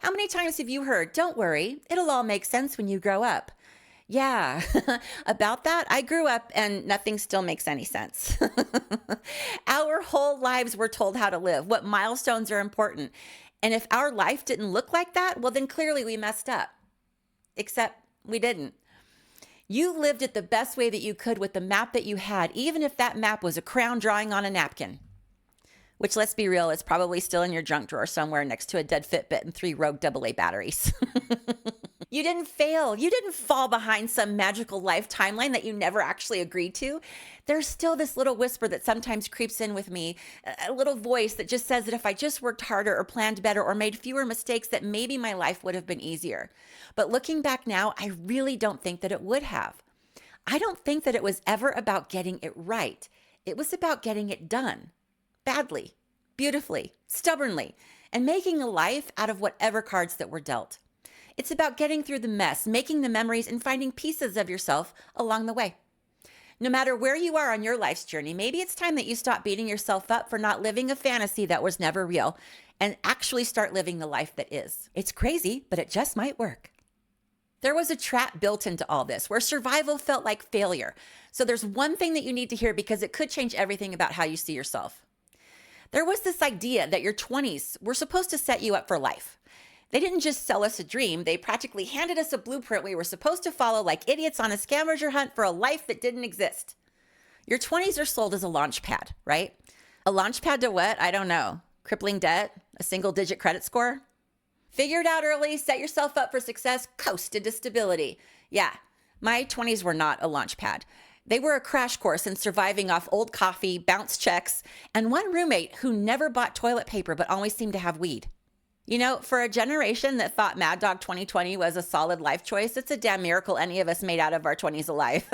How many times have you heard, don't worry, it'll all make sense when you grow up? Yeah, about that, I grew up and nothing still makes any sense. Our whole lives we're told how to live, what milestones are important. And if our life didn't look like that, well, then clearly we messed up. Except we didn't. You lived it the best way that you could with the map that you had, even if that map was a crayon drawing on a napkin. Which, let's be real, is probably still in your junk drawer somewhere next to a dead Fitbit and 3 rogue AA batteries. You didn't fail. You didn't fall behind some magical life timeline that you never actually agreed to. There's still this little whisper that sometimes creeps in with me, a little voice that just says that if I just worked harder or planned better or made fewer mistakes, that maybe my life would have been easier. But looking back now, I really don't think that it would have. I don't think that it was ever about getting it right. It was about getting it done. Badly, beautifully, stubbornly, and making a life out of whatever cards that were dealt. It's about getting through the mess, making the memories, and finding pieces of yourself along the way. No matter where you are on your life's journey, maybe it's time that you stop beating yourself up for not living a fantasy that was never real and actually start living the life that is. It's crazy, but it just might work. There was a trap built into all this where survival felt like failure. So there's one thing that you need to hear because it could change everything about how you see yourself. There was this idea that your 20s were supposed to set you up for life. They didn't just sell us a dream, they practically handed us a blueprint we were supposed to follow like idiots on a scavenger hunt for a life that didn't exist. Your 20s are sold as a launch pad, right? A launch pad to what? I don't know. Crippling debt? A single-digit credit score? Figure it out early, set yourself up for success, coast into stability. Yeah, my 20s were not a launch pad. They were a crash course in surviving off old coffee, bounce checks, and one roommate who never bought toilet paper but always seemed to have weed. You know, for a generation that thought Mad Dog 2020 was a solid life choice, it's a damn miracle any of us made out of our 20s alive.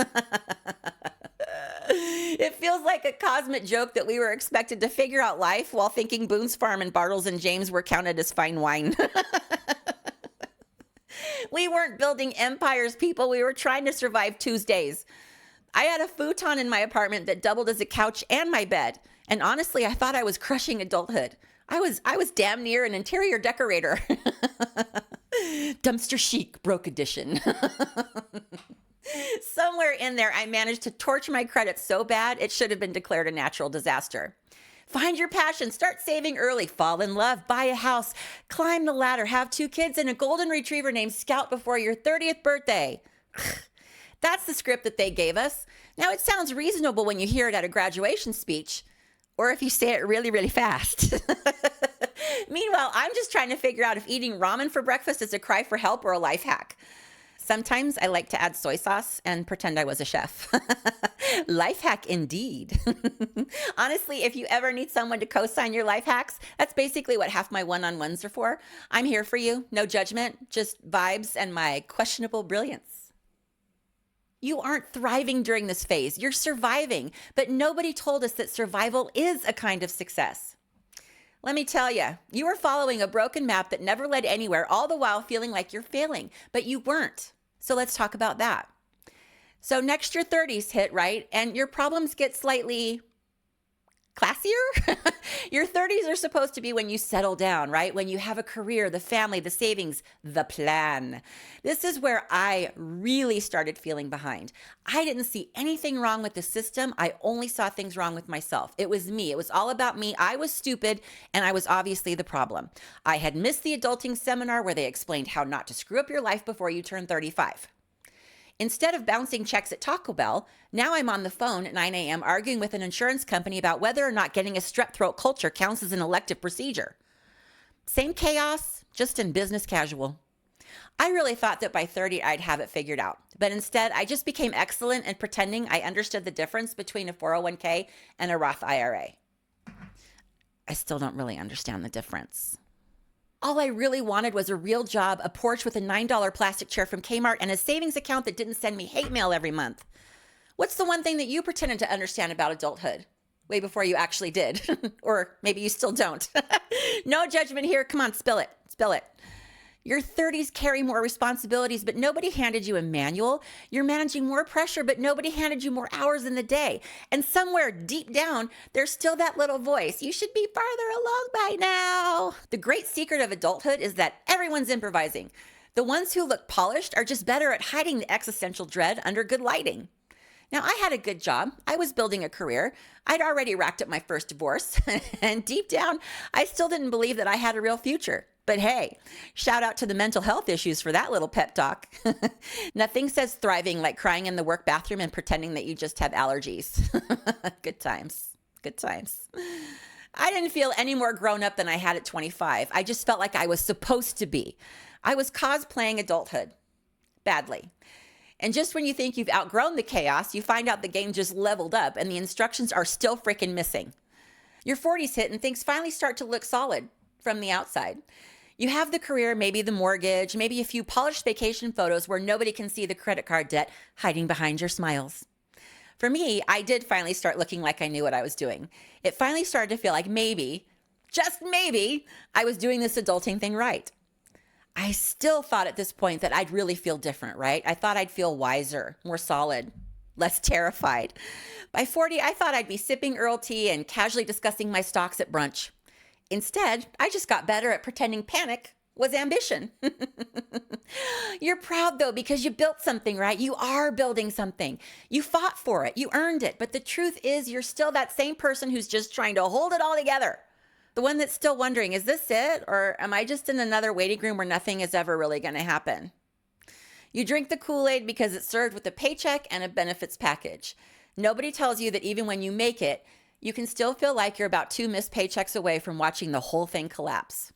It feels like a cosmic joke that we were expected to figure out life while thinking Boone's Farm and Bartles and James were counted as fine wine. We weren't building empires, people. We were trying to survive Tuesdays. I had a futon in my apartment that doubled as a couch and my bed. And honestly, I thought I was crushing adulthood. I was damn near an interior decorator. Dumpster chic, broke edition. Somewhere in there, I managed to torch my credit so bad, it should have been declared a natural disaster. Find your passion, start saving early, fall in love, buy a house, climb the ladder, have 2 kids and a golden retriever named Scout before your 30th birthday. That's the script that they gave us. Now, it sounds reasonable when you hear it at a graduation speech, or if you say it really, really fast. Meanwhile, I'm just trying to figure out if eating ramen for breakfast is a cry for help or a life hack. Sometimes I like to add soy sauce and pretend I was a chef. Life hack indeed. Honestly, if you ever need someone to co-sign your life hacks, that's basically what half my one-on-ones are for. I'm here for you. No judgment, just vibes and my questionable brilliance. You aren't thriving during this phase. You're surviving, but nobody told us that survival is a kind of success. Let me tell you, you were following a broken map that never led anywhere, all the while feeling like you're failing, but you weren't. So let's talk about that. So next your 30s hit, right? And your problems get slightly classier. Your 30s are supposed to be when you settle down, right? When you have a career, the family, the savings, the plan. This is where I really started feeling behind. I didn't see anything wrong with the system. I only saw things wrong with myself. It was me. It was all about me. I was stupid, and I was obviously the problem. I had missed the adulting seminar where they explained how not to screw up your life before you turn 35. Instead of bouncing checks at Taco Bell, now I'm on the phone at 9 a.m. arguing with an insurance company about whether or not getting a strep throat culture counts as an elective procedure. Same chaos, just in business casual. I really thought that by 30 I'd have it figured out, but instead I just became excellent at pretending I understood the difference between a 401k and a Roth IRA. I still don't really understand the difference. All I really wanted was a real job, a porch with a $9 plastic chair from Kmart, and a savings account that didn't send me hate mail every month. What's the one thing that you pretended to understand about adulthood? Way before you actually did. Or maybe you still don't. No judgment here. Come on, spill it. Spill it. Your 30s carry more responsibilities, but nobody handed you a manual. You're managing more pressure, but nobody handed you more hours in the day. And somewhere deep down, there's still that little voice. You should be farther along by now. The great secret of adulthood is that everyone's improvising. The ones who look polished are just better at hiding the existential dread under good lighting. Now, I had a good job. I was building a career. I'd already racked up my first divorce. And deep down, I still didn't believe that I had a real future. But hey, shout out to the mental health issues for that little pep talk. Nothing says thriving like crying in the work bathroom and pretending that you just have allergies. Good times. Good times. I didn't feel any more grown up than I had at 25. I just felt like I was supposed to be. I was cosplaying adulthood. Badly. And just when you think you've outgrown the chaos, you find out the game just leveled up and the instructions are still freaking missing. Your 40s hit and things finally start to look solid from the outside. You have the career, maybe the mortgage, maybe a few polished vacation photos where nobody can see the credit card debt hiding behind your smiles. For me, I did finally start looking like I knew what I was doing. It finally started to feel like maybe, just maybe, I was doing this adulting thing right. I still thought at this point that I'd really feel different, right? I thought I'd feel wiser, more solid, less terrified. By 40, I thought I'd be sipping Earl tea and casually discussing my stocks at brunch. Instead, I just got better at pretending panic was ambition. You're proud though because you built something, right? You are building something. You fought for it. You earned it. But the truth is you're still that same person who's just trying to hold it all together. The one that's still wondering, is this it? Or am I just in another waiting room where nothing is ever really going to happen? You drink the Kool-Aid because it's served with a paycheck and a benefits package. Nobody tells you that even when you make it, you can still feel like you're about 2 missed paychecks away from watching the whole thing collapse.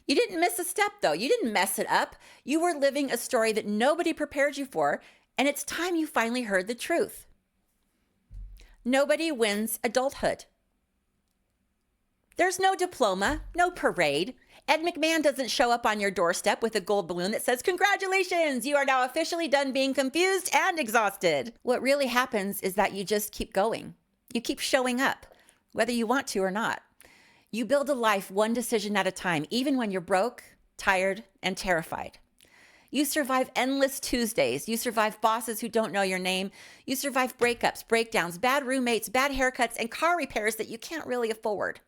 You didn't miss a step, though. You didn't mess it up. You were living a story that nobody prepared you for, and it's time you finally heard the truth. Nobody wins adulthood. There's no diploma, no parade. Ed McMahon doesn't show up on your doorstep with a gold balloon that says, "Congratulations, you are now officially done being confused and exhausted." What really happens is that you just keep going. You keep showing up, whether you want to or not. You build a life one decision at a time, even when you're broke, tired, and terrified. You survive endless Tuesdays. You survive bosses who don't know your name. You survive breakups, breakdowns, bad roommates, bad haircuts, and car repairs that you can't really afford.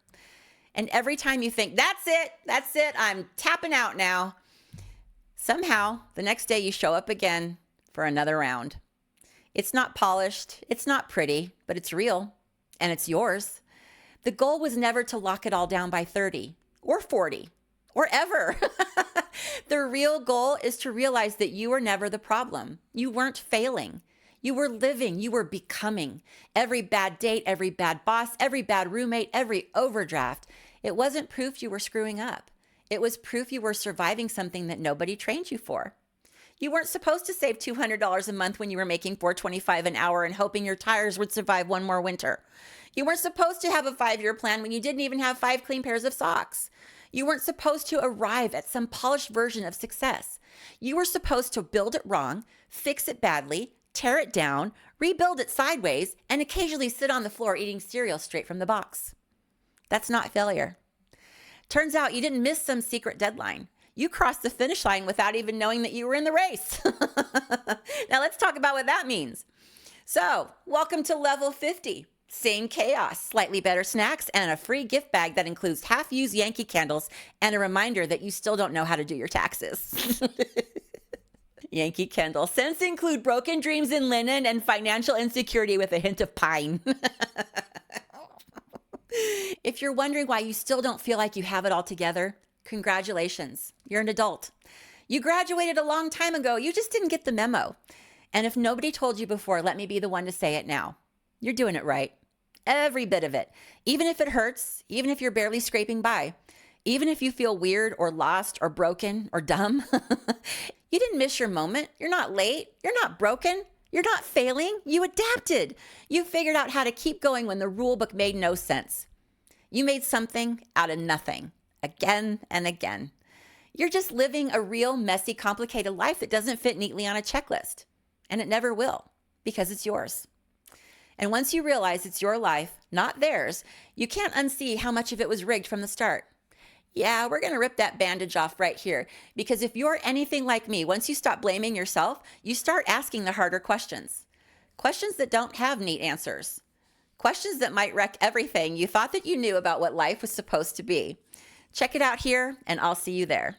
And every time you think, that's it, I'm tapping out now, somehow the next day you show up again for another round. It's not polished, it's not pretty, but it's real, and it's yours. The goal was never to lock it all down by 30 or 40 or ever. The real goal is to realize that you were never the problem. You weren't failing. You were living, you were becoming. Every bad date, every bad boss, every bad roommate, every overdraft. It wasn't proof you were screwing up. It was proof you were surviving something that nobody trained you for. You weren't supposed to save $200 a month when you were making $4.25 an hour and hoping your tires would survive one more winter. You weren't supposed to have a 5-year plan when you didn't even have 5 clean pairs of socks. You weren't supposed to arrive at some polished version of success. You were supposed to build it wrong, fix it badly, tear it down, rebuild it sideways, and occasionally sit on the floor eating cereal straight from the box. That's not failure. Turns out you didn't miss some secret deadline. You crossed the finish line without even knowing that you were in the race. Now let's talk about what that means. So, welcome to level 50. Same chaos, slightly better snacks, and a free gift bag that includes half-used Yankee candles and a reminder that you still don't know how to do your taxes. Yankee candle. Scents include broken dreams in linen and financial insecurity with a hint of pine. If you're wondering why you still don't feel like you have it all together, congratulations. You're an adult. You graduated a long time ago. You just didn't get the memo. And if nobody told you before, let me be the one to say it now. You're doing it right. Every bit of it. Even if it hurts, even if you're barely scraping by, even if you feel weird or lost or broken or dumb. You didn't miss your moment. You're not late. You're not broken. You're not failing. You adapted. You figured out how to keep going when the rule book made no sense. You made something out of nothing, again and again. You're just living a real, messy, complicated life that doesn't fit neatly on a checklist. And it never will, because it's yours. And once you realize it's your life, not theirs, you can't unsee how much of it was rigged from the start. Yeah, we're going to rip that bandage off right here. Because if you're anything like me, once you stop blaming yourself, you start asking the harder questions. Questions that don't have neat answers. Questions that might wreck everything you thought that you knew about what life was supposed to be. Check it out here, and I'll see you there.